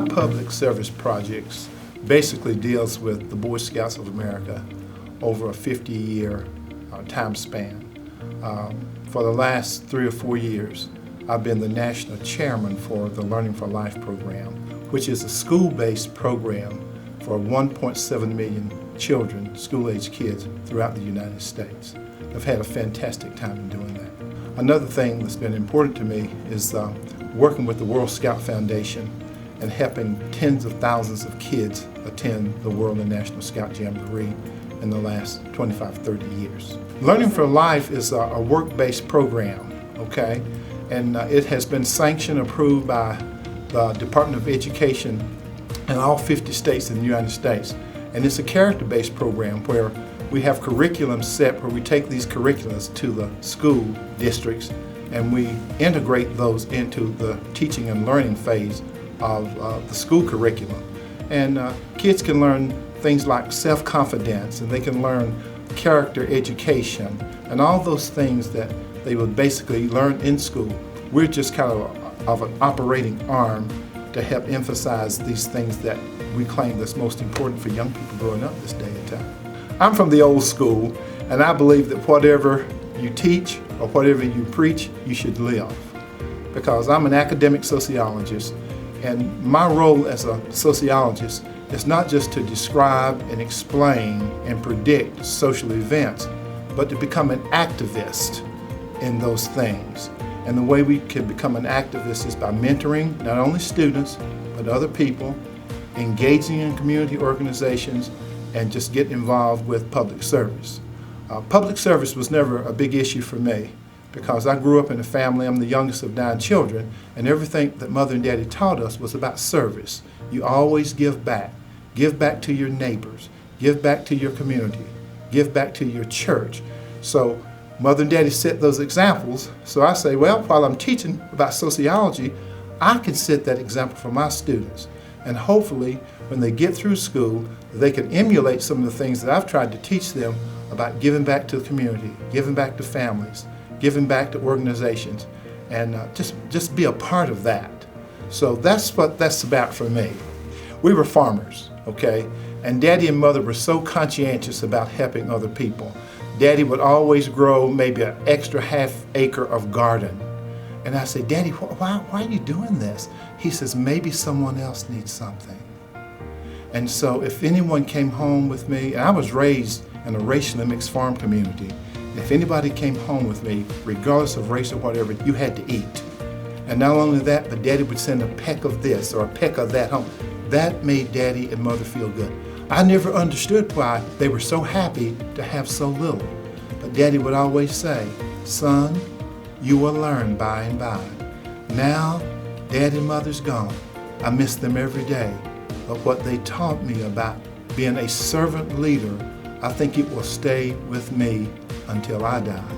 My public service projects basically deals with the Boy Scouts of America over a 50-year time span. For the last 3 or 4 years, I've been the national chairman for the Learning for Life program, which is a school-based program for 1.7 million children, school-age kids throughout the United States. I've had a fantastic time in doing that. Another thing that's been important to me is working with the World Scout Foundation and helping tens of thousands of kids attend the World and National Scout Jamboree in the last 25, 30 years. Learning for Life is a work-based program, okay? And it has been sanctioned, approved by the Department of Education in all 50 states in the United States. And it's a character-based program where we have curriculum set where we take these curriculums to the school districts and we integrate those into the teaching and learning phase of the school curriculum. And kids can learn things like self-confidence, and they can learn character education, and all those things that they would basically learn in school. We're just kind of an operating arm to help emphasize these things that we claim that's most important for young people growing up this day and time. I'm from the old school, and I believe that whatever you teach or whatever you preach, you should live. Because I'm an academic sociologist, and my role as a sociologist is not just to describe and explain and predict social events, but to become an activist in those things. And the way we can become an activist is by mentoring not only students, but other people, engaging in community organizations, and just get involved with public service. Public service was never a big issue for me because I grew up in a family, I'm the youngest of 9 children, and everything that Mother and Daddy taught us was about service. You always give back. Give back to your neighbors. Give back to your community. Give back to your church. So Mother and Daddy set those examples, so I say, well, while I'm teaching about sociology, I can set that example for my students. And hopefully, when they get through school, they can emulate some of the things that I've tried to teach them about giving back to the community, giving back to families, giving back to organizations, and just be a part of that. So that's what that's about for me. We were farmers, okay? And Daddy and Mother were so conscientious about helping other people. Daddy would always grow maybe an extra ½ acre of garden. And I say, Daddy, why are you doing this? He says, maybe someone else needs something. And so if anyone came home with me, and I was raised in a racially mixed farm community, if anybody came home with me, regardless of race or whatever, you had to eat. And not only that, but Daddy would send a peck of this or a peck of that home. That made Daddy and Mother feel good. I never understood why they were so happy to have so little. But Daddy would always say, son, you will learn by and by. Now, Dad and Mother's gone. I miss them every day. But what they taught me about being a servant leader, I think it will stay with me until I die.